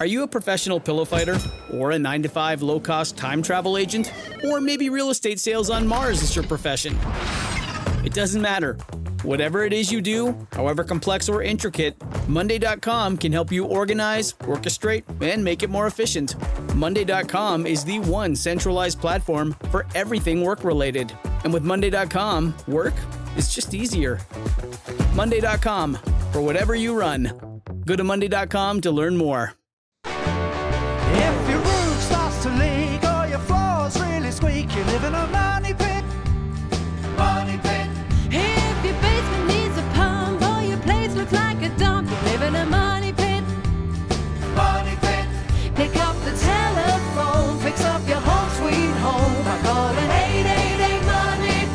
Are you a professional pillow fighter? Or a 9-to-5 low-cost time travel agent? Or maybe real estate sales on Mars is your profession? It doesn't matter. Whatever it is you do, however complex or intricate, Monday.com can help you organize, orchestrate, and make it more efficient. Monday.com is the one centralized platform for everything work-related. And with Monday.com, work is just easier. Monday.com, for whatever you run. Go to Monday.com to learn more. If your roof starts to leak or your floor's really squeak, you live in a money pit. Money pit. If your basement needs a pump or your place looks like a dump, you live in a money pit. Money pit. Pick up the telephone, fix up your home sweet home by calling 888 Money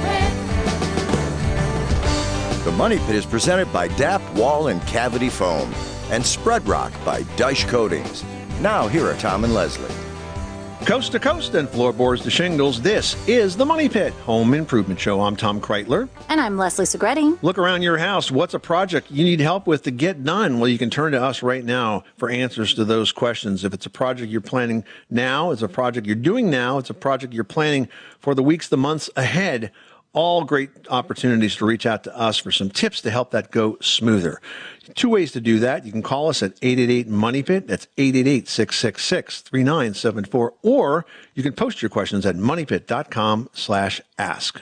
Pit. The Money Pit is presented by DAP Wall and Cavity Foam and Spread Rock by Dyche Coatings. Now, here are Tom and Leslie. Coast to coast and floorboards to shingles, this is the Money Pit Home Improvement Show. I'm Tom Kreitler. And I'm Leslie Segretti. Look around your house. What's a project you need help with to get done? Well, you can turn to us right now for answers to those questions. If it's a project you're planning now, it's a project you're doing now, it's a project you're planning for the weeks, the months ahead, all great opportunities to reach out to us for some tips to help that go smoother. Two ways to do that. You can call us at 888-MONEY-PIT. That's 888-666-3974. Or you can post your questions at moneypit.com/ask.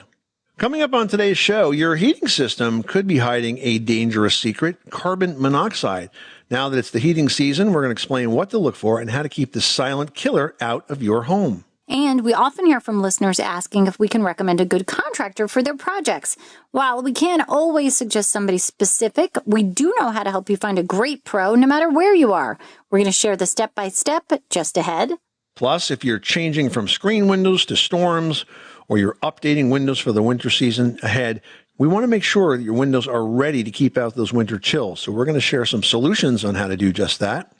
Coming up on today's show, your heating system could be hiding a dangerous secret, carbon monoxide. Now that it's the heating season, we're going to explain what to look for and how to keep the silent killer out of your home. And we often hear from listeners asking if we can recommend a good contractor for their projects. While we can't always suggest somebody specific, we do know how to help you find a great pro no matter where you are. We're going to share the step-by-step just ahead. Plus, if you're changing from screen windows to storms or you're updating windows for the winter season ahead, we want to make sure that your windows are ready to keep out those winter chills. So we're going to share some solutions on how to do just that.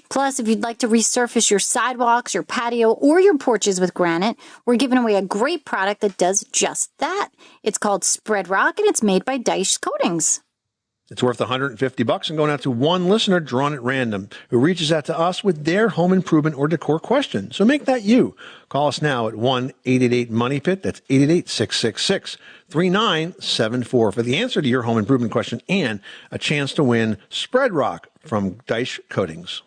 Plus, if you'd like to resurface your sidewalks, your patio, or your porches with granite, we're giving away a great product that does just that. It's called Spread Rock, and it's made by Dyche Coatings. It's worth $150 and going out to one listener drawn at random who reaches out to us with their home improvement or decor question. So make that you. Call us now at 1-888-MONEY-PIT. That's 888-666-3974 for the answer to your home improvement question and a chance to win Spread Rock from Dyche Coatings.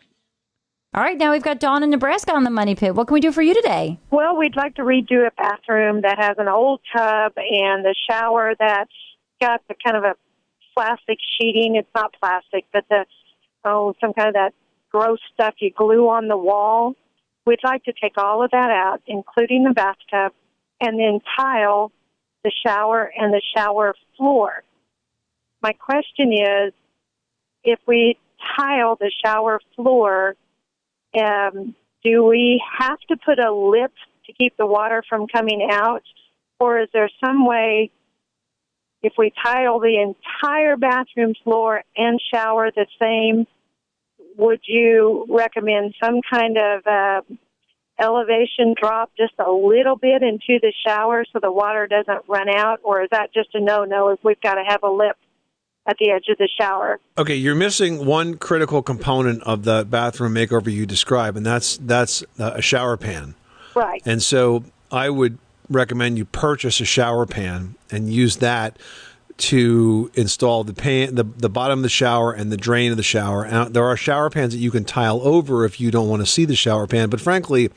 All right, now we've got Dawn in Nebraska on the Money Pit. What can we do for you today? Well, we'd like to redo a bathroom that has an old tub and the shower that's got the kind of a plastic sheeting. It's not plastic, but some kind of that gross stuff you glue on the wall. We'd like to take all of that out, including the bathtub, and then tile the shower and the shower floor. My question is, if we tile the shower floor, do we have to put a lip to keep the water from coming out? Or is there some way, if we tile the entire bathroom floor and shower the same, would you recommend some kind of elevation drop just a little bit into the shower so the water doesn't run out? Or is that just a no-no if we've got to have a lip at the edge of the shower? Okay, you're missing one critical component of the bathroom makeover you describe, and that's a shower pan. Right. And so I would recommend you purchase a shower pan and use that to install the pan, the bottom of the shower and the drain of the shower. And there are shower pans that you can tile over if you don't want to see the shower pan, but frankly,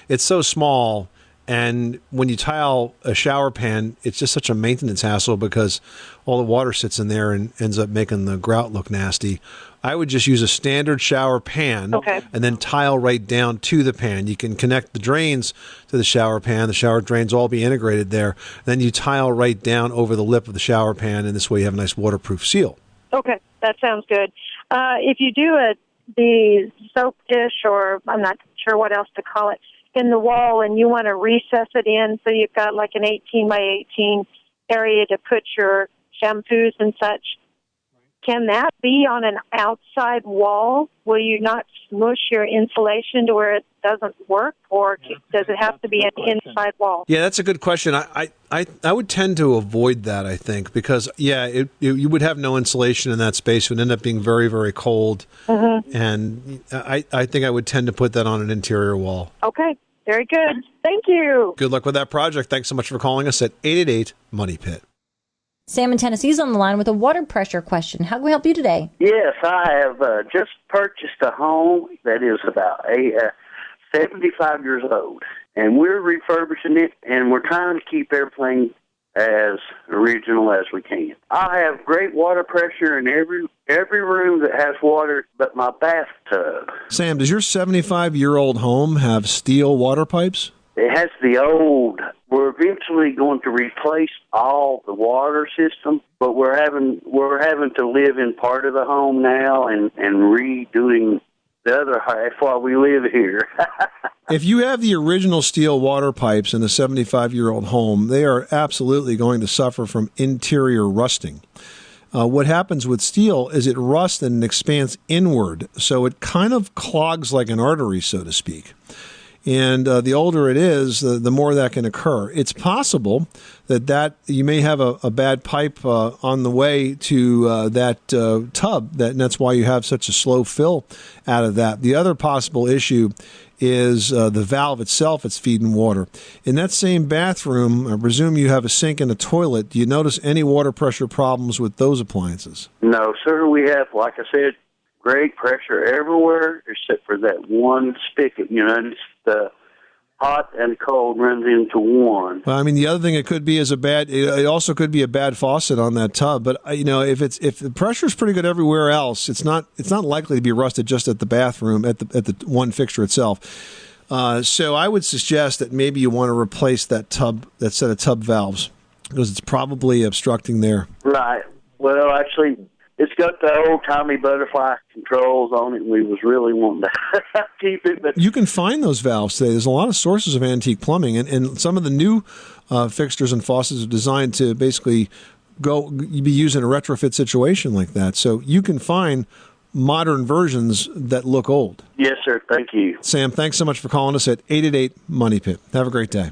it's so small. And when you tile a shower pan, it's just such a maintenance hassle because all the water sits in there and ends up making the grout look nasty. I would just use a standard shower pan and then tile right down to the pan. You can connect the drains to the shower pan. The shower drains all be integrated there. Then you tile right down over the lip of the shower pan, and this way you have a nice waterproof seal. Okay, that sounds good. If you do the soap dish, or I'm not sure what else to call it, in the wall, and you want to recess it in so you've got like an 18 by 18 area to put your shampoos and such, Can that be on an outside wall? Will you not smush your insulation to where it doesn't work, or does it have to be an inside wall? Yeah, that's a good question. I would tend to avoid that, I think, because, you would have no insulation in that space. It would end up being very, very cold. Mm-hmm. And I think I would tend to put that on an interior wall. Okay, very good. Thank you. Good luck with that project. Thanks so much for calling us at 888-MONEY-PIT. Sam in Tennessee's on the line with a water pressure question. How can we help you today? Yes, I have just purchased a home that is about 75 years old, and we're refurbishing it, and we're trying to keep everything as original as we can. I have great water pressure in every room that has water but my bathtub. Sam, does your 75-year-old home have steel water pipes? It has the old. We're eventually going to replace all the water system, but we're having to live in part of the home now and redoing the other half while we live here. If you have the original steel water pipes in a 75-year-old home, they are absolutely going to suffer from interior rusting. What happens with steel is it rusts and expands inward, so it kind of clogs like an artery, so to speak. And the older it is, the more that can occur. It's possible that you may have a bad pipe on the way to that tub, and that's why you have such a slow fill out of that. The other possible issue is the valve itself that's feeding water. In that same bathroom, I presume you have a sink and a toilet. Do you notice any water pressure problems with those appliances? No, sir. We have, like I said, great pressure everywhere except for that one spigot, and it's the hot and cold runs into one. Well, I mean, the other thing it could be is it also could be a bad faucet on that tub. But if the pressure is pretty good everywhere else, it's not likely to be rusted just at the bathroom at the one fixture itself. So I would suggest that maybe you want to replace that set of tub valves because it's probably obstructing there. Right. Well, actually, it's got the old-timey butterfly controls on it, and we was really wanting to keep it. But you can find those valves today. There's a lot of sources of antique plumbing, and some of the new fixtures and faucets are designed to basically be used in a retrofit situation like that. So you can find modern versions that look old. Yes, sir. Thank you. Sam, thanks so much for calling us at 888-MONEY-PIT. Have a great day.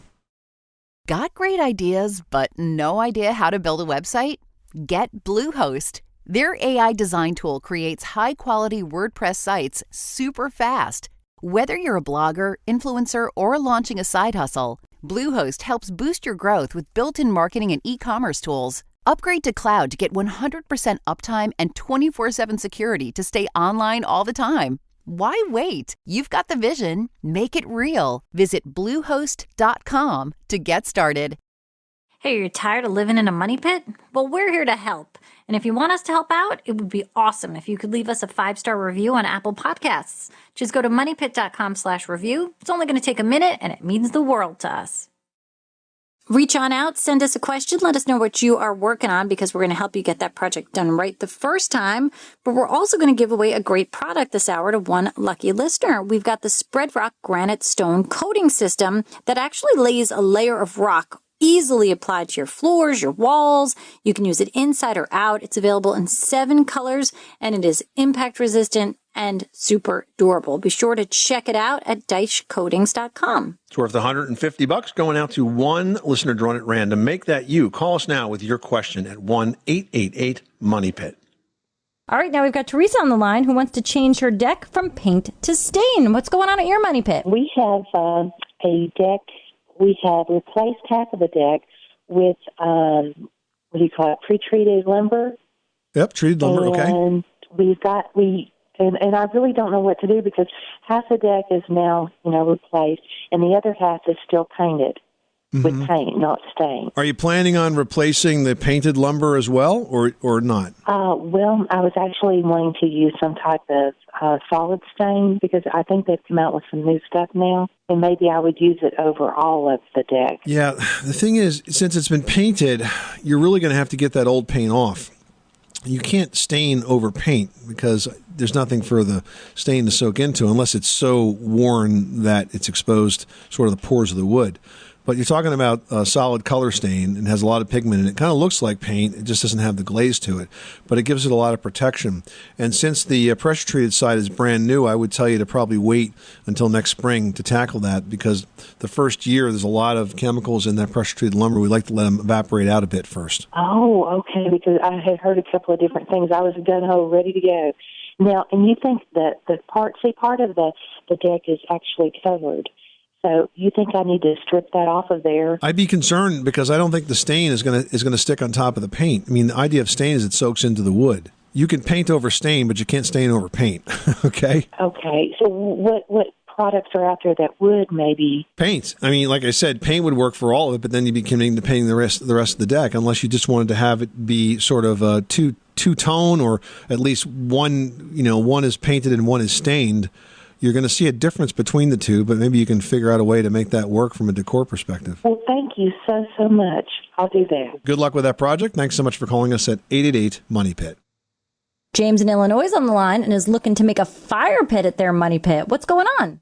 Got great ideas, but no idea how to build a website? Get Bluehost. Their AI design tool creates high-quality WordPress sites super fast. Whether you're a blogger, influencer, or launching a side hustle, Bluehost helps boost your growth with built-in marketing and e-commerce tools. Upgrade to cloud to get 100% uptime and 24/7 security to stay online all the time. Why wait? You've got the vision. Make it real. Visit Bluehost.com to get started. Hey, you're tired of living in a money pit? Well, we're here to help. And if you want us to help out, it would be awesome if you could leave us a 5-star review on Apple Podcasts. Just go to moneypit.com/review. It's only going to take a minute, and it means the world to us. Reach on out, send us a question, let us know what you are working on because we're going to help you get that project done right the first time. But we're also going to give away a great product this hour to one lucky listener. We've got the Spread Rock Granite Stone Coating System that actually lays a layer of rock easily applied to your floors, your walls. You can use it inside or out. It's available in 7 colors, and it is impact resistant and super durable. Be sure to check it out at deichcoatings.com. It's worth $150 going out to one listener drawn at random. Make that you. Call us now with your question at 1-888-MONEY-PIT. All right, now we've got Teresa on the line who wants to change her deck from paint to stain. What's going on at your money pit? We have a deck. We have replaced half of the deck with, what do you call it, pre-treated lumber. Yep, treated lumber, okay. And and I really don't know what to do because half the deck is now, replaced, and the other half is still painted with paint, not stain. Are you planning on replacing the painted lumber as well, or not? Well, I was actually wanting to use some type of solid stain because I think they've come out with some new stuff now, and maybe I would use it over all of the deck. Yeah, the thing is, since it's been painted, you're really going to have to get that old paint off. You can't stain over paint because there's nothing for the stain to soak into unless it's so worn that it's exposed sort of the pores of the wood. But you're talking about a solid color stain and has a lot of pigment in it. It kind of looks like paint. It just doesn't have the glaze to it. But it gives it a lot of protection. And since the pressure-treated side is brand new, I would tell you to probably wait until next spring to tackle that, because the first year there's a lot of chemicals in that pressure-treated lumber. We like to let them evaporate out a bit first. Oh, okay, because I had heard a couple of different things. I was gung-ho, ready to go. Now, and you think that part of the deck is actually covered. So you think I need to strip that off of there? I'd be concerned because I don't think the stain is gonna stick on top of the paint. I mean, the idea of stain is it soaks into the wood. You can paint over stain, but you can't stain over paint. Okay? Okay. So what products are out there that would maybe? Paint. I mean, like I said, paint would work for all of it, but then you'd be committing to painting the rest of the deck, unless you just wanted to have it be sort of a two-tone, or at least one is painted and one is stained. You're going to see a difference between the two, but maybe you can figure out a way to make that work from a decor perspective. Well, thank you so much. I'll do that. Good luck with that project. Thanks so much for calling us at 888-MONEY-PIT. James in Illinois is on the line and is looking to make a fire pit at their money pit. What's going on?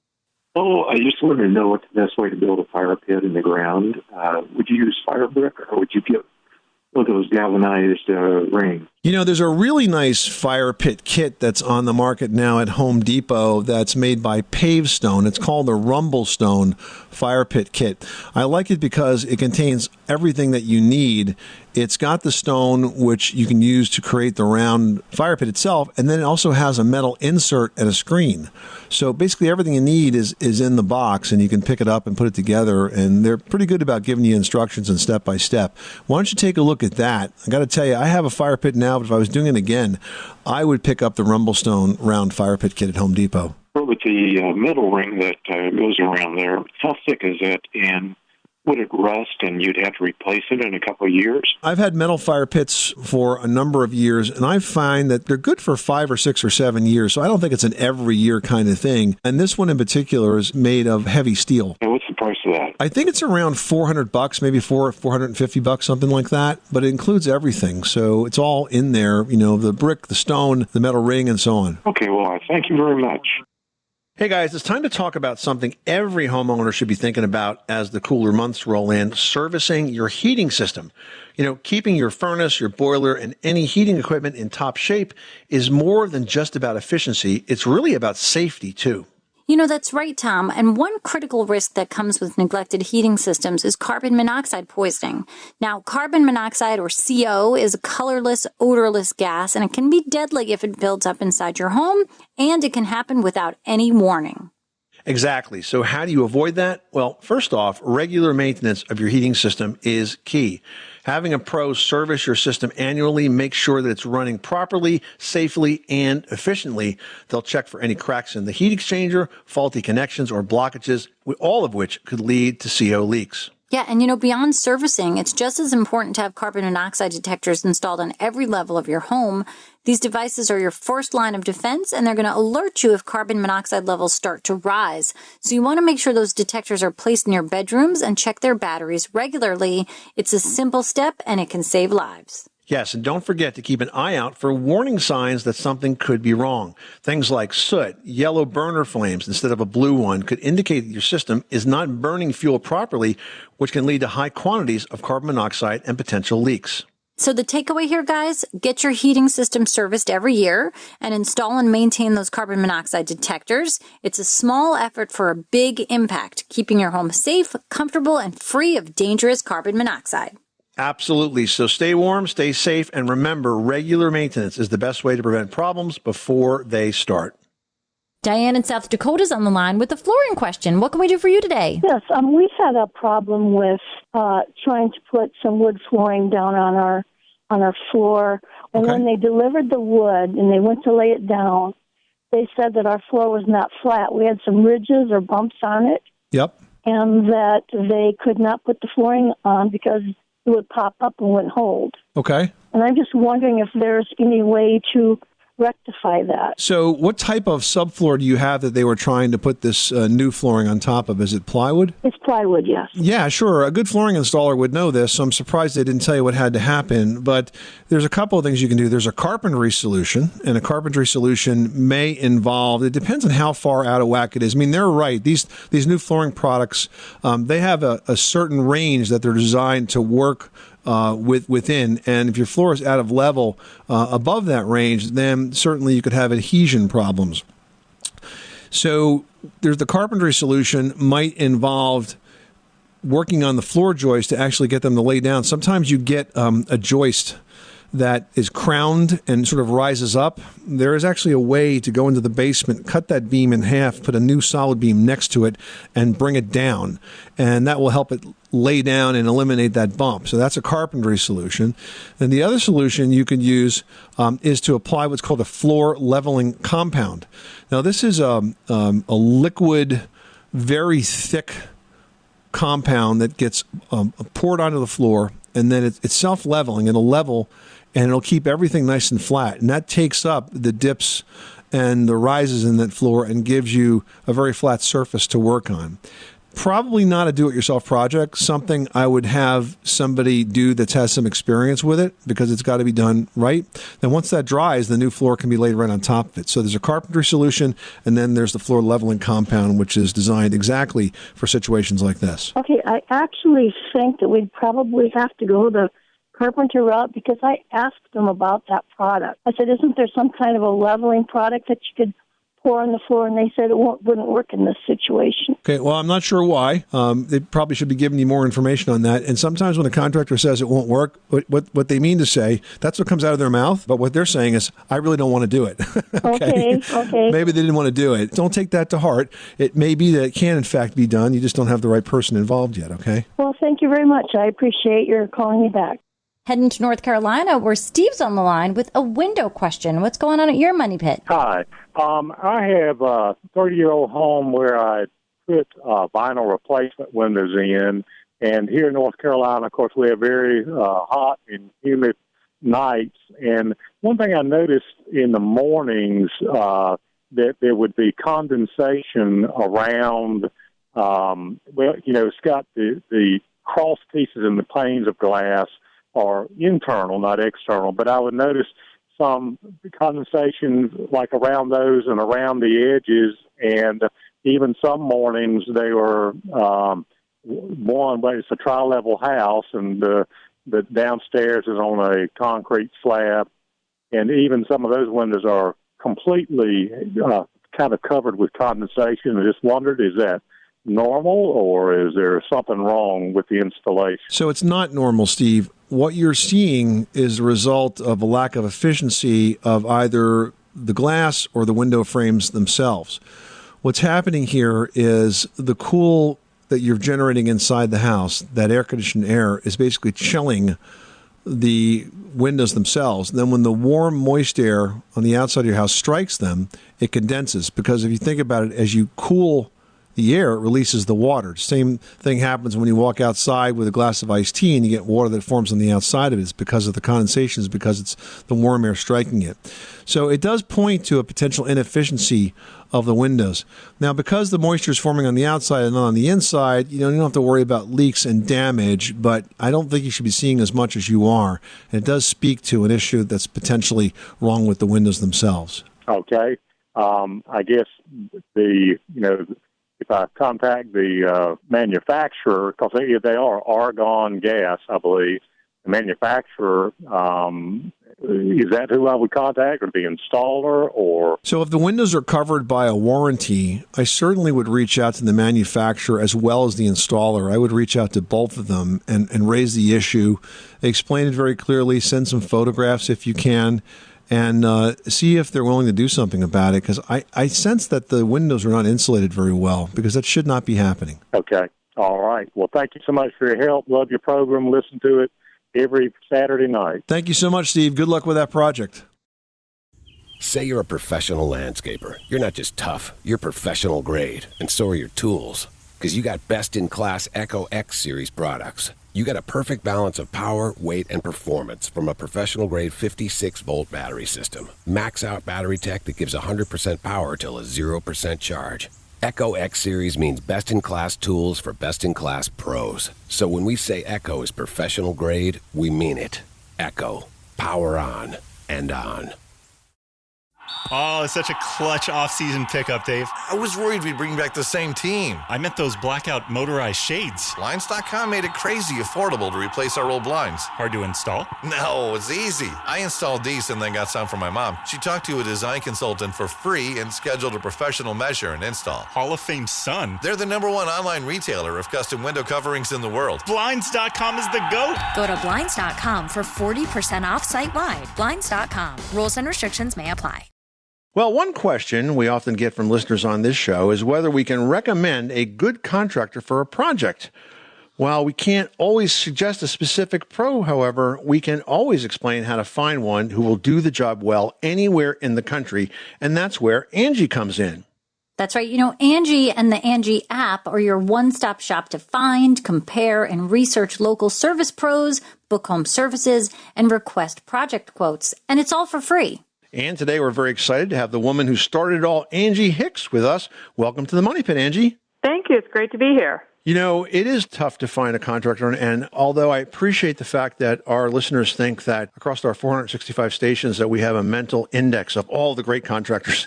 Oh, I just wanted to know what's the best way to build a fire pit in the ground. Would you use fire brick, or would you get one of those galvanized rings? You know, there's a really nice fire pit kit that's on the market now at Home Depot that's made by Pavestone. It's called the Rumble Stone Fire Pit Kit. I like it because it contains everything that you need. It's got the stone, which you can use to create the round fire pit itself, and then it also has a metal insert and a screen. So basically everything you need is in the box, and you can pick it up and put it together, and they're pretty good about giving you instructions and step by step. Why don't you take a look at that? I got to tell you, I have a fire pit now, but if I was doing it again, I would pick up the Rumble Stone round fire pit kit at Home Depot. With the metal ring that goes around there, how thick is it, and would it rust and you'd have to replace it in a couple of years? I've had metal fire pits for a number of years, and I find that they're good for 5 or 6 or 7 years, so I don't think it's an every year kind of thing. And this one in particular is made of heavy steel. And what's the price of that? I think it's around $400, maybe $450, something like that, but it includes everything. So it's all in there, the brick, the stone, the metal ring, and so on. Okay, well, thank you very much. Hey guys, it's time to talk about something every homeowner should be thinking about as the cooler months roll in: servicing your heating system. Keeping your furnace, your boiler, and any heating equipment in top shape is more than just about efficiency. It's really about safety too. That's right, Tom. And one critical risk that comes with neglected heating systems is carbon monoxide poisoning. Now, carbon monoxide, or CO, is a colorless, odorless gas, and it can be deadly if it builds up inside your home, and it can happen without any warning. Exactly. So how do you avoid that? Well, first off, regular maintenance of your heating system is key. Having a pro service your system annually, make sure that it's running properly, safely, and efficiently. They'll check for any cracks in the heat exchanger, faulty connections, or blockages, all of which could lead to CO leaks. Yeah, and beyond servicing, it's just as important to have carbon monoxide detectors installed on every level of your home. These devices are your first line of defense, and they're going to alert you if carbon monoxide levels start to rise. So you want to make sure those detectors are placed in your bedrooms and check their batteries regularly. It's a simple step, and it can save lives. Yes, and don't forget to keep an eye out for warning signs that something could be wrong. Things like soot, yellow burner flames instead of a blue one could indicate that your system is not burning fuel properly, which can lead to high quantities of carbon monoxide and potential leaks. So the takeaway here, guys, get your heating system serviced every year and install and maintain those carbon monoxide detectors. It's a small effort for a big impact, keeping your home safe, comfortable, and free of dangerous carbon monoxide. Absolutely. So stay warm, stay safe, and remember, regular maintenance is the best way to prevent problems before they start. Diane in South Dakota is on the line with a flooring question. What can we do for you today? Yes, we've had a problem with trying to put some wood flooring down on our floor. And when they delivered the wood and they went to lay it down, they said that our floor was not flat. We had some ridges or bumps on it. Yep. And that they could not put the flooring on because it would pop up and wouldn't hold. Okay. And I'm just wondering if there's any way to rectify that. So what type of subfloor do you have that they were trying to put this new flooring on top of? Is it plywood? It's plywood, yes. Yeah, sure. A good flooring installer would know this, so I'm surprised they didn't tell you what had to happen. But there's a couple of things you can do. There's a carpentry solution, and a carpentry solution may involve, it depends on how far out of whack it is. I mean, they're right. These new flooring products, they have a certain range that they're designed to work within, and if your floor is out of level above that range, then certainly you could have adhesion problems. So there's the carpentry solution might involve working on the floor joists to actually get them to lay down. Sometimes you get a joist that is crowned and sort of rises up. There is actually a way to go into the basement, cut that beam in half, put a new solid beam next to it, and bring it down. And that will help it lay down and eliminate that bump. So that's a carpentry solution. And the other solution you can use is to apply what's called a floor leveling compound. Now, this is a liquid, very thick compound that gets poured onto the floor, and then it's self-leveling. It'll level, and it'll keep everything nice and flat. And that takes up the dips and the rises in that floor and gives you a very flat surface to work on. Probably not a do-it-yourself project, something I would have somebody do that has some experience with it, because it's got to be done right. Then once that dries, the new floor can be laid right on top of it. So there's a carpentry solution, and then there's the floor leveling compound, which is designed exactly for situations like this. Okay, I actually think that we'd probably have to go the carpenter route, because I asked them about that product. I said, isn't there some kind of a leveling product that you could pour on the floor? And they said it wouldn't work in this situation. Okay, well, I'm not sure why. They probably should be giving you more information on that. And sometimes when a contractor says it won't work, what they mean to say, that's what comes out of their mouth. But what they're saying is, I really don't want to do it. Okay. Maybe they didn't want to do it. Don't take that to heart. It may be that it can, in fact, be done. You just don't have the right person involved yet, okay? Well, thank you very much. I appreciate your calling me back. Heading to North Carolina, where Steve's on the line with a window question. What's going on at your money pit? Hi. I have a 30-year-old home where I put vinyl replacement windows in. And here in North Carolina, of course, we have very hot and humid nights. And one thing I noticed in the mornings, that there would be condensation around, it's got the cross pieces and the panes of glass are internal, not external, but I would notice some condensation like around those and around the edges, and even some mornings they were but it's a tri-level house, and the downstairs is on a concrete slab, and even some of those windows are completely kind of covered with condensation. I just wondered, is that normal, or is there something wrong with the installation? So it's not normal, Steve. What you're seeing is a result of a lack of efficiency of either the glass or the window frames themselves. What's happening here is the cool that you're generating inside the house, that air-conditioned air, is basically chilling the windows themselves. And then when the warm, moist air on the outside of your house strikes them, it condenses. Because if you think about it, as you cool the air, it releases the water. Same thing happens when you walk outside with a glass of iced tea and you get water that forms on the outside of it. It's because of the condensation, it's because it's the warm air striking it. So it does point to a potential inefficiency of the windows. Now, because the moisture is forming on the outside and not on the inside, you don't have to worry about leaks and damage, but I don't think you should be seeing as much as you are. And it does speak to an issue that's potentially wrong with the windows themselves. Okay. I guess if I contact the manufacturer, because they are argon gas, I believe, the manufacturer, is that who I would contact, or the installer, or? So if the windows are covered by a warranty, I certainly would reach out to the manufacturer as well as the installer. I would reach out to both of them and raise the issue, explain it very clearly, send some photographs if you can, and see if they're willing to do something about it, because I sense that the windows are not insulated very well, because that should not be happening. Okay. All right. Well, thank you so much for your help. Love your program. Listen to it every Saturday night. Thank you so much, Steve. Good luck with that project. Say you're a professional landscaper. You're not just tough. You're professional grade, and so are your tools, because you got best-in-class Echo X Series products. You get a perfect balance of power, weight, and performance from a professional-grade 56-volt battery system. Max-out battery tech that gives 100% power till a 0% charge. Echo X Series means best-in-class tools for best-in-class pros. So when we say Echo is professional-grade, we mean it. Echo. Power on and on. Oh, it's such a clutch off-season pickup, Dave. I was worried we'd bring back the same team. I meant those blackout motorized shades. Blinds.com made it crazy affordable to replace our old blinds. Hard to install? No, it's easy. I installed these and then got some for my mom. She talked to a design consultant for free and scheduled a professional measure and install. Hall of Fame son. They're the #1 online retailer of custom window coverings in the world. Blinds.com is the GOAT. Go to Blinds.com for 40% off site-wide. Blinds.com. Rules and restrictions may apply. Well, one question we often get from listeners on this show is whether we can recommend a good contractor for a project. While we can't always suggest a specific pro, however, we can always explain how to find one who will do the job well anywhere in the country, and that's where Angie comes in. That's right. You know, Angie and the Angie app are your one-stop shop to find, compare, and research local service pros, book home services, and request project quotes. And it's all for free. And today we're very excited to have the woman who started it all, Angie Hicks, with us. Welcome to the Money Pit, Angie. Thank you. It's great to be here. You know, it is tough to find a contractor, and although I appreciate the fact that our listeners think that across our 465 stations that we have a mental index of all the great contractors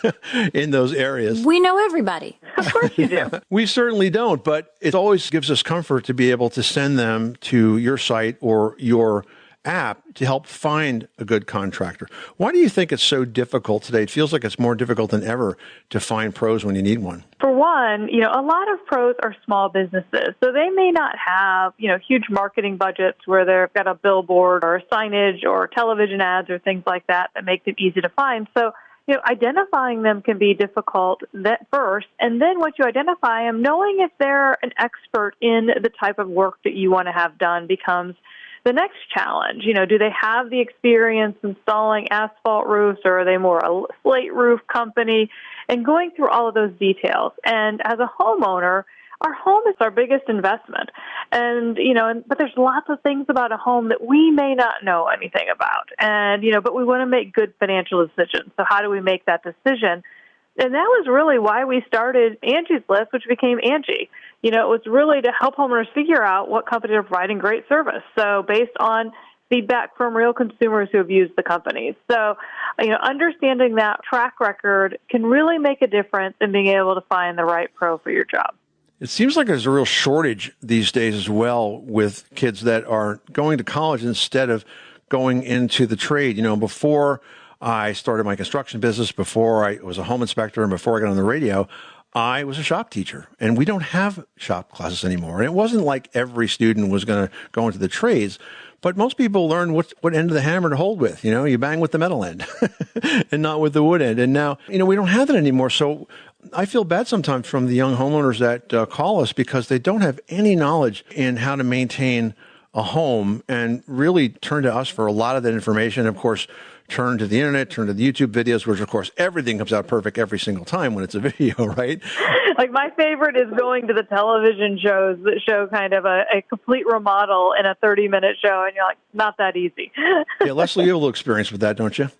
in those areas. We know everybody. Of course you do. We certainly don't, but it always gives us comfort to be able to send them to your site or your app to help find a good contractor. Why do you think it's so difficult today? It feels like it's more difficult than ever to find pros when you need one. For one, you know, a lot of pros are small businesses, so they may not have, you know, huge marketing budgets where they've got a billboard or signage or television ads or things like that that make them easy to find. So, you know, identifying them can be difficult at first, and then once you identify them, knowing if they're an expert in the type of work that you want to have done becomes the next challenge. You know, do they have the experience installing asphalt roofs, or are they more a slate roof company? And going through all of those details. And as a homeowner, our home is our biggest investment. And, you know, but there's lots of things about a home that we may not know anything about. And, you know, but we want to make good financial decisions. So how do we make that decision? And that was really why we started Angie's List, which became Angie. You know, it was really to help homeowners figure out what companies are providing great service. So based on feedback from real consumers who have used the companies. So, you know, understanding that track record can really make a difference in being able to find the right pro for your job. It seems like there's a real shortage these days as well with kids that are going to college instead of going into the trade. You know, before I started my construction business, before I was a home inspector, and before I got on the radio, I was a shop teacher, and we don't have shop classes anymore. And it wasn't like every student was going to go into the trades, but most people learn what end of the hammer to hold with. You know, you bang with the metal end and not with the wood end. And now, you know, we don't have that anymore. So I feel bad sometimes from the young homeowners that call us because they don't have any knowledge in how to maintain a home and really turn to us for a lot of that information. Of course, turn to the internet, turn to the YouTube videos, which, of course, everything comes out perfect every single time when it's a video, right? Like, my favorite is going to the television shows that show kind of a complete remodel in a 30-minute show, and you're like, not that easy. Yeah, Leslie, you have a little experience with that, don't you?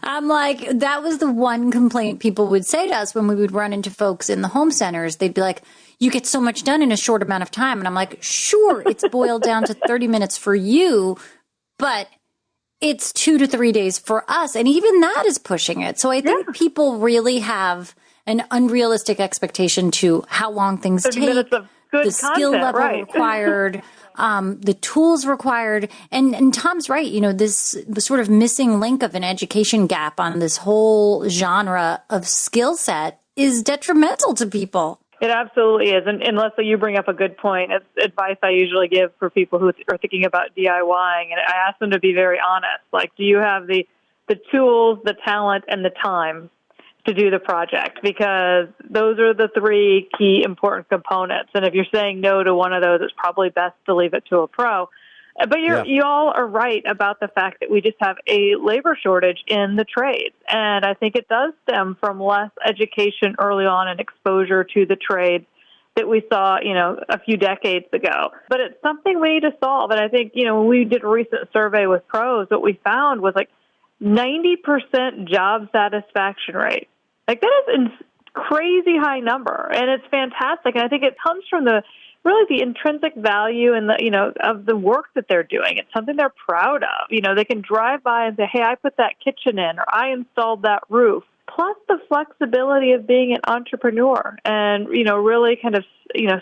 I'm like, that was the one complaint people would say to us when we would run into folks in the home centers. They'd be like, you get so much done in a short amount of time. And I'm like, sure, it's boiled down to 30 minutes for you, but it's 2 to 3 days for us. And even that is pushing it. So I think people really have an unrealistic expectation to how long things take, the skill level required, the tools required. And Tom's right. You know, this sort of missing link of an education gap on this whole genre of skill set is detrimental to people. It absolutely is. And Leslie, you bring up a good point. It's advice I usually give for people who are thinking about DIYing. And I ask them to be very honest. Like, do you have the tools, the talent, and the time to do the project? Because those are the three key important components. And if you're saying no to one of those, it's probably best to leave it to a pro. But you all are right about the fact that we just have a labor shortage in the trades. And I think it does stem from less education early on and exposure to the trades that we saw, a few decades ago. But it's something we need to solve. And I think, when we did a recent survey with pros, what we found was 90% job satisfaction rate. That is a crazy high number, and it's fantastic. And I think it comes from the intrinsic value and of the work that they're doing. It's something they're proud of. They can drive by and say, "Hey, I put that kitchen in," or "I installed that roof." Plus the flexibility of being an entrepreneur and, really kind of,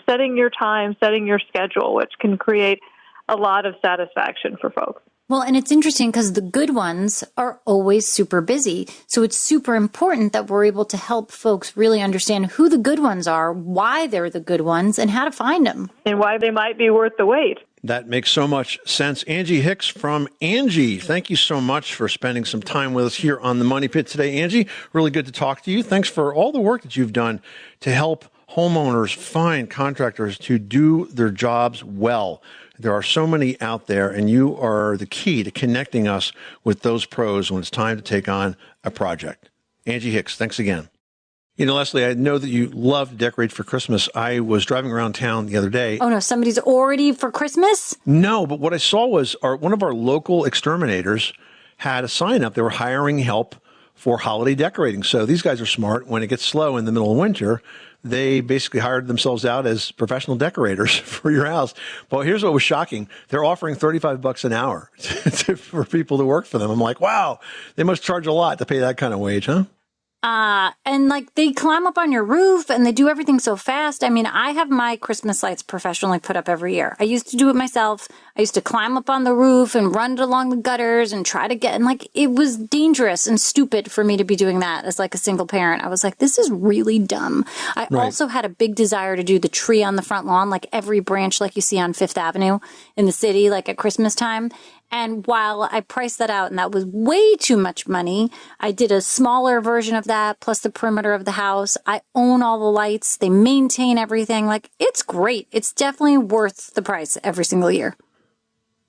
setting your time, setting your schedule, which can create a lot of satisfaction for folks. Well, and it's interesting because the good ones are always super busy. So it's super important that we're able to help folks really understand who the good ones are, why they're the good ones, and how to find them. And why they might be worth the wait. That makes so much sense. Angie Hicks from Angie, thank you so much for spending some time with us here on the Money Pit today. Angie, really good to talk to you. Thanks for all the work that you've done to help homeowners find contractors to do their jobs well. There are so many out there, and you are the key to connecting us with those pros when it's time to take on a project. Angie Hicks, thanks again. Leslie, I know that you love to decorate for Christmas. I was driving around town the other day. Oh, no, somebody's already for Christmas? No, but what I saw was one of our local exterminators had a sign up. They were hiring help for holiday decorating. So these guys are smart. When it gets slow in the middle of winter, they basically hired themselves out as professional decorators for your house. Well, here's what was shocking. They're offering $35 an hour for people to work for them. I'm like, wow, they must charge a lot to pay that kind of wage, huh? And they climb up on your roof and they do everything so fast. I mean, I have my Christmas lights professionally put up every year. I used to do it myself. I used to climb up on the roof and run it along the gutters and try to get, and it was dangerous and stupid for me to be doing that as a single parent. I was like, this is really dumb. I also had a big desire to do the tree on the front lawn, every branch you see on Fifth Avenue in the city, at Christmas time. And while I priced that out and that was way too much money, I did a smaller version of that plus the perimeter of the house. I own all the lights. They maintain everything. It's great. It's definitely worth the price every single year.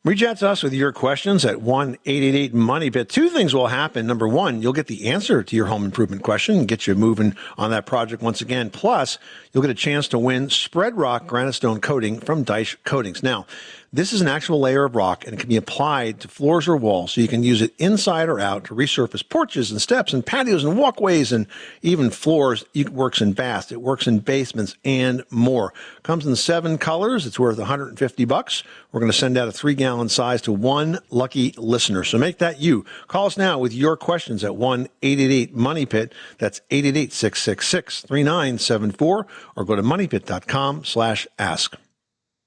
Reach out to us with your questions at 1-888-MONEY-PIT. Two things will happen. Number one, you'll get the answer to your home improvement question and get you moving on that project once again. Plus, you'll get a chance to win Spread Rock Granite Stone Coating from Dyche Coatings. Now, this is an actual layer of rock, and it can be applied to floors or walls, so you can use it inside or out to resurface porches and steps and patios and walkways and even floors. It works in baths, it works in basements, and more. Comes in 7 colors. It's worth $150. We're going to send out a 3-gallon size to one lucky listener. So make that you. Call us now with your questions at 1-888-MONEY-PIT. That's 888-666-3974, or go to moneypit.com/ask.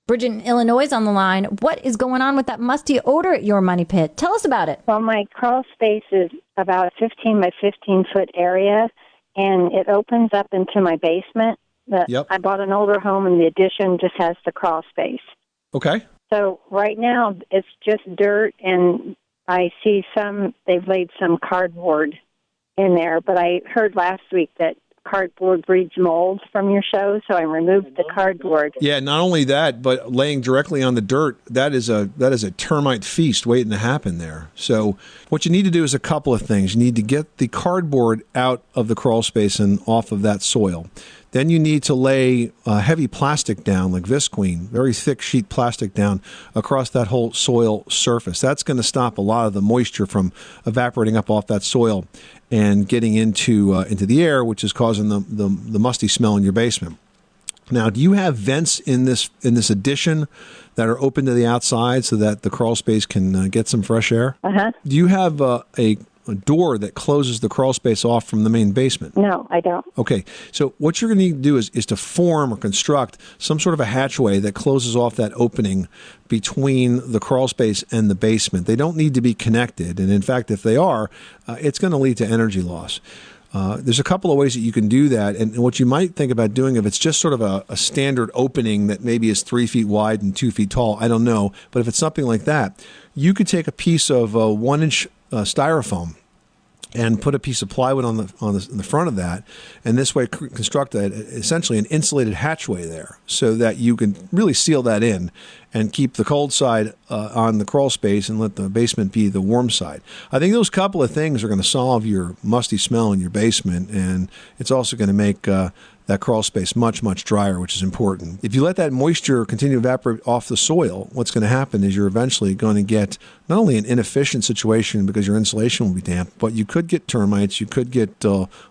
Bridget in Illinois is on the line. What is going on with that musty odor at your Money Pit? Tell us about it. Well, my crawl space is about a 15 by 15 foot area, and it opens up into my basement. I bought an older home, and the addition just has the crawl space. Okay. So right now it's just dirt, and I see they've laid some cardboard in there, but I heard last week that cardboard breeds mold from your show, so I removed the cardboard. Yeah, not only that, but laying directly on the dirt, that is a termite feast waiting to happen there. So what you need to do is a couple of things. You need to get the cardboard out of the crawl space and off of that soil. Then you need to lay heavy plastic down, like Visqueen, very thick sheet plastic down across that whole soil surface. That's going to stop a lot of the moisture from evaporating up off that soil and getting into the air, which is causing the musty smell in your basement. Now, do you have vents in this addition that are open to the outside so that the crawl space can get some fresh air? Uh-huh. Do you have a door that closes the crawl space off from the main basement? No, I don't. Okay, so what you're going to need to do is to form or construct some sort of a hatchway that closes off that opening between the crawl space and the basement. They don't need to be connected, and in fact, if they are, it's going to lead to energy loss. There's a couple of ways that you can do that, and what you might think about doing, if it's just sort of a standard opening that maybe is 3 feet wide and 2 feet tall, I don't know, but if it's something like that, you could take a piece of 1-inch styrofoam and put a piece of plywood on the front of that, and this way construct essentially an insulated hatchway there so that you can really seal that in and keep the cold side on the crawl space and let the basement be the warm side. I think those couple of things are going to solve your musty smell in your basement, and it's also going to make that crawl space much, much drier, which is important. If you let that moisture continue to evaporate off the soil, what's going to happen is you're eventually going to get not only an inefficient situation because your insulation will be damp, but you could get termites, you could get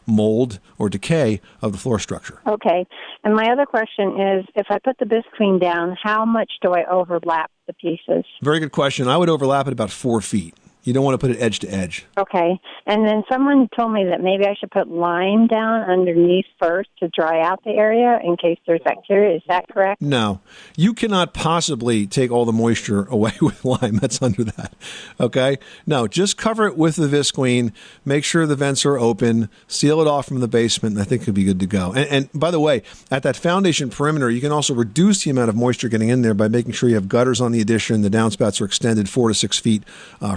mold or decay of the floor structure. Okay. And my other question is, if I put the bisqueen down, how much do I overlap the pieces? Very good question. I would overlap it about 4 feet. You don't want to put it edge to edge. Okay. And then someone told me that maybe I should put lime down underneath first to dry out the area in case there's bacteria. Is that correct? No. You cannot possibly take all the moisture away with lime. That's under that. Okay? No, just cover it with the visqueen. Make sure the vents are open. Seal it off from the basement, and I think it'll be good to go. And by the way, at that foundation perimeter, you can also reduce the amount of moisture getting in there by making sure you have gutters on the addition. The downspouts are extended 4 to 6 feet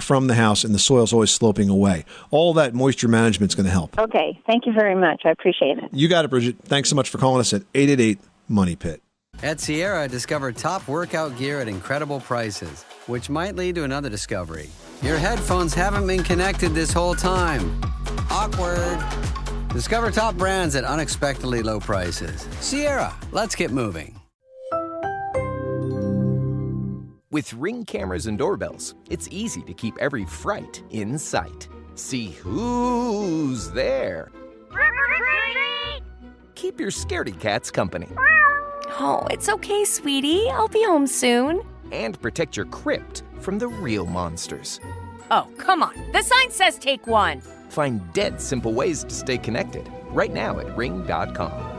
from the house, and the soil's always sloping away. All that moisture management is going to help. Okay. Thank you very much. I appreciate it. You got it, Bridget. Thanks so much for calling us at 888-MONEY-PIT. At Sierra, discover top workout gear at incredible prices, which might lead to another discovery. Your headphones haven't been connected this whole time. Awkward. Discover top brands at unexpectedly low prices. Sierra, let's get moving. With Ring cameras and doorbells, it's easy to keep every fright in sight. See who's there. Keep your scaredy cats company. Oh, it's okay, sweetie. I'll be home soon. And protect your crypt from the real monsters. Oh, come on. The sign says take one. Find dead simple ways to stay connected right now at ring.com.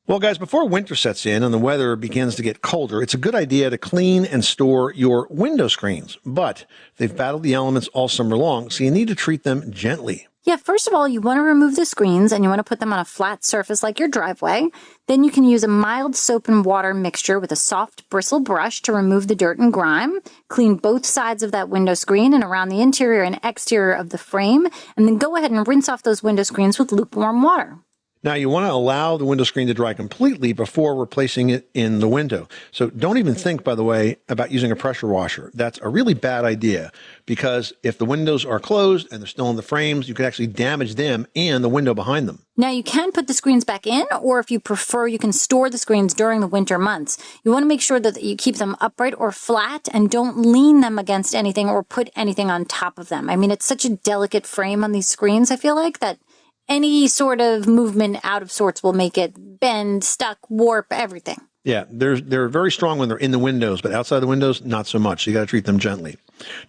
Well, guys, before winter sets in and the weather begins to get colder, it's a good idea to clean and store your window screens. But they've battled the elements all summer long, so you need to treat them gently. Yeah, first of all, you want to remove the screens and you want to put them on a flat surface like your driveway. Then you can use a mild soap and water mixture with a soft bristle brush to remove the dirt and grime. Clean both sides of that window screen and around the interior and exterior of the frame. And then go ahead and rinse off those window screens with lukewarm water. Now, you want to allow the window screen to dry completely before replacing it in the window. So don't even think, by the way, about using a pressure washer. That's a really bad idea because if the windows are closed and they're still in the frames, you can actually damage them and the window behind them. Now, you can put the screens back in, or if you prefer, you can store the screens during the winter months. You want to make sure that you keep them upright or flat and don't lean them against anything or put anything on top of them. I mean, it's such a delicate frame on these screens, I feel like, that any sort of movement out of sorts will make it bend, stuck, warp, everything. Yeah, they're very strong when they're in the windows, but outside the windows, not so much. So you got to treat them gently.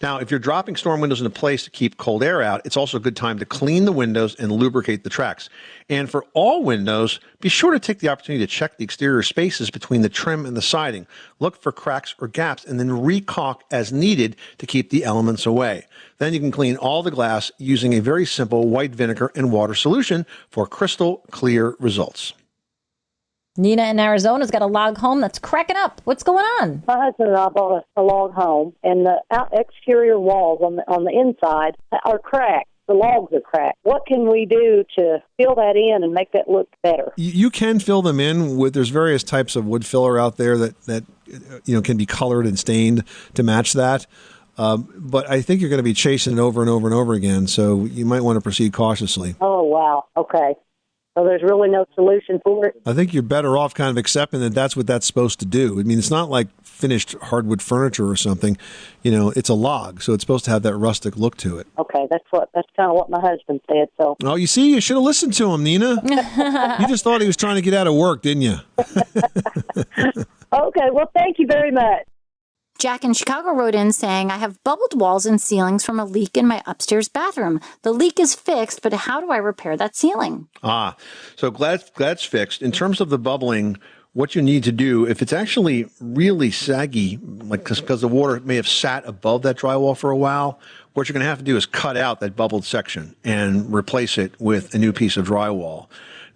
Now, if you're dropping storm windows into place to keep cold air out, it's also a good time to clean the windows and lubricate the tracks. And for all windows, be sure to take the opportunity to check the exterior spaces between the trim and the siding. Look for cracks or gaps and then re-caulk as needed to keep the elements away. Then you can clean all the glass using a very simple white vinegar and water solution for crystal clear results. Nina in Arizona's got a log home that's cracking up. What's going on? My husband and I bought a log home, and the exterior walls on the inside are cracked. The logs are cracked. What can we do to fill that in and make that look better? You can fill them in with, there's various types of wood filler out there that can be colored and stained to match that. But I think you're going to be chasing it over and over and over again, so you might want to proceed cautiously. Oh, wow. Okay. So there's really no solution for it? I think you're better off kind of accepting that that's what that's supposed to do. I mean, it's not like finished hardwood furniture or something. It's a log, so it's supposed to have that rustic look to it. Okay, that's kind of what my husband said. So. Oh, you see, you should have listened to him, Nina. You just thought he was trying to get out of work, didn't you? Okay, well, thank you very much. Jack in Chicago wrote in saying, I have bubbled walls and ceilings from a leak in my upstairs bathroom. The leak is fixed, but how do I repair that ceiling? So glad it's fixed. In terms of the bubbling, what you need to do, if it's actually really saggy, like because the water may have sat above that drywall for a while, what you're going to have to do is cut out that bubbled section and replace it with a new piece of drywall.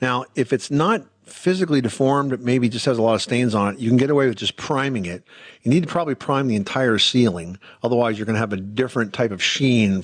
Now, if it's not physically deformed, maybe just has a lot of stains on it, you can get away with just priming it. You need to probably prime the entire ceiling. Otherwise, you're going to have a different type of sheen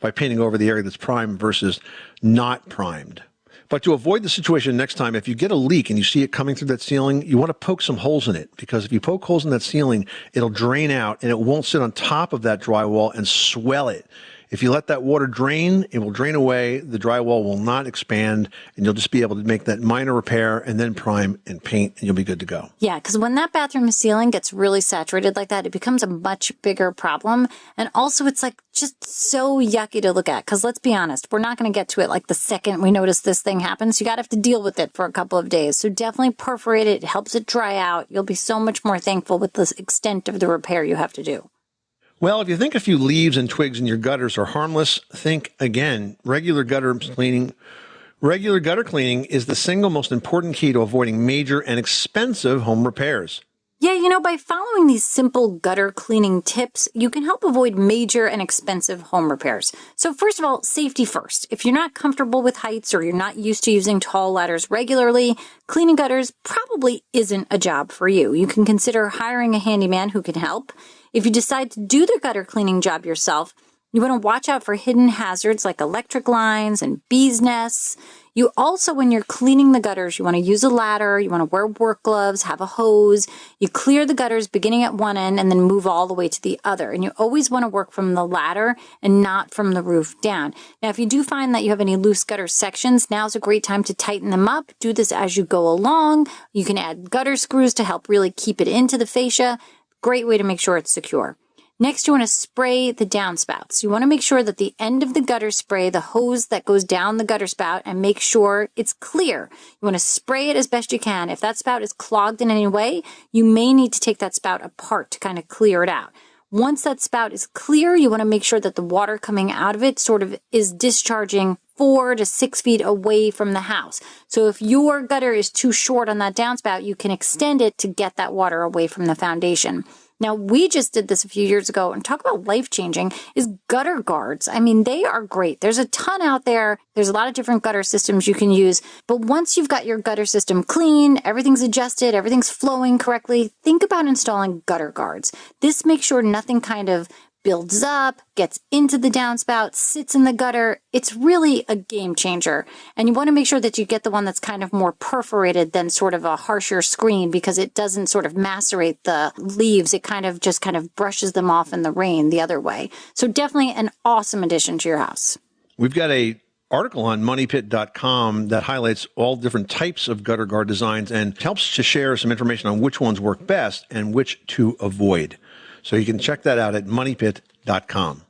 by painting over the area that's primed versus not primed. But to avoid the situation next time, if you get a leak and you see it coming through that ceiling, you want to poke some holes in it, because if you poke holes in that ceiling, it'll drain out and it won't sit on top of that drywall and swell it. If you let that water drain, it will drain away, the drywall will not expand, and you'll just be able to make that minor repair and then prime and paint, and you'll be good to go. Yeah, because when that bathroom ceiling gets really saturated like that, it becomes a much bigger problem. And also, it's like just so yucky to look at, because let's be honest, we're not going to get to it like the second we notice this thing happens. You got to have to deal with it for a couple of days. So definitely perforate it. It helps it dry out. You'll be so much more thankful with the extent of the repair you have to do. Well, if you think a few leaves and twigs in your gutters are harmless, think again. Regular gutter cleaning is the single most important key to avoiding major and expensive home repairs. Yeah, you know, by following these simple gutter cleaning tips, you can help avoid major and expensive home repairs. So first of all, safety first. If you're not comfortable with heights or you're not used to using tall ladders regularly, cleaning gutters probably isn't a job for you. You can consider hiring a handyman who can help. If you decide to do the gutter cleaning job yourself, you want to watch out for hidden hazards like electric lines and bees' nests. You also, when you're cleaning the gutters, you want to use a ladder, you want to wear work gloves, have a hose. You clear the gutters beginning at one end and then move all the way to the other. And you always want to work from the ladder and not from the roof down. Now, if you do find that you have any loose gutter sections, now's a great time to tighten them up. Do this as you go along. You can add gutter screws to help really keep it into the fascia. Great way to make sure it's secure. Next, you want to spray the downspouts. You want to make sure that the end of the gutter spray, the hose that goes down the gutter spout, and make sure it's clear. You want to spray it as best you can. If that spout is clogged in any way, you may need to take that spout apart to kind of clear it out. Once that spout is clear, you want to make sure that the water coming out of it sort of is discharging 4 to 6 feet away from the house. So if your gutter is too short on that downspout, you can extend it to get that water away from the foundation. Now, we just did this a few years ago, and talk about life-changing is gutter guards. I mean, they are great. There's a ton out there. There's a lot of different gutter systems you can use. But once you've got your gutter system clean, everything's adjusted, everything's flowing correctly, think about installing gutter guards. This makes sure nothing kind of builds up, gets into the downspout, sits in the gutter. It's really a game changer. And you want to make sure that you get the one that's kind of more perforated than sort of a harsher screen, because it doesn't sort of macerate the leaves. It kind of brushes them off in the rain the other way. So definitely an awesome addition to your house. We've got a article on moneypit.com that highlights all different types of gutter guard designs and helps to share some information on which ones work best and which to avoid. So you can check that out at moneypit.com.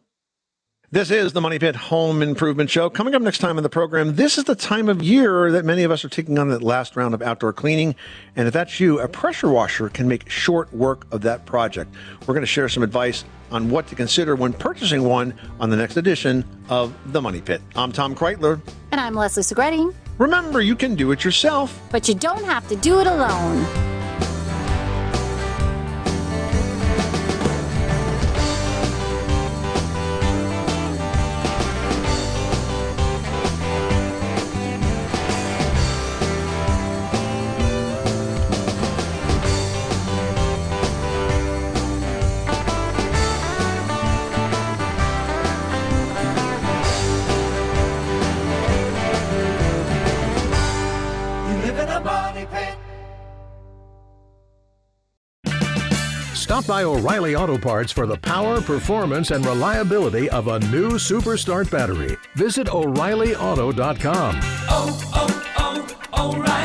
This is the Money Pit Home Improvement Show. Coming up next time in the program, this is the time of year that many of us are taking on that last round of outdoor cleaning. And if that's you, a pressure washer can make short work of that project. We're going to share some advice on what to consider when purchasing one on the next edition of the Money Pit. I'm Tom Kreitler. And I'm Leslie Segretti. Remember, you can do it yourself, but you don't have to do it alone. Stop by O'Reilly Auto Parts for the power, performance, and reliability of a new Superstart battery. Visit O'ReillyAuto.com. Oh, oh, oh, O'Reilly.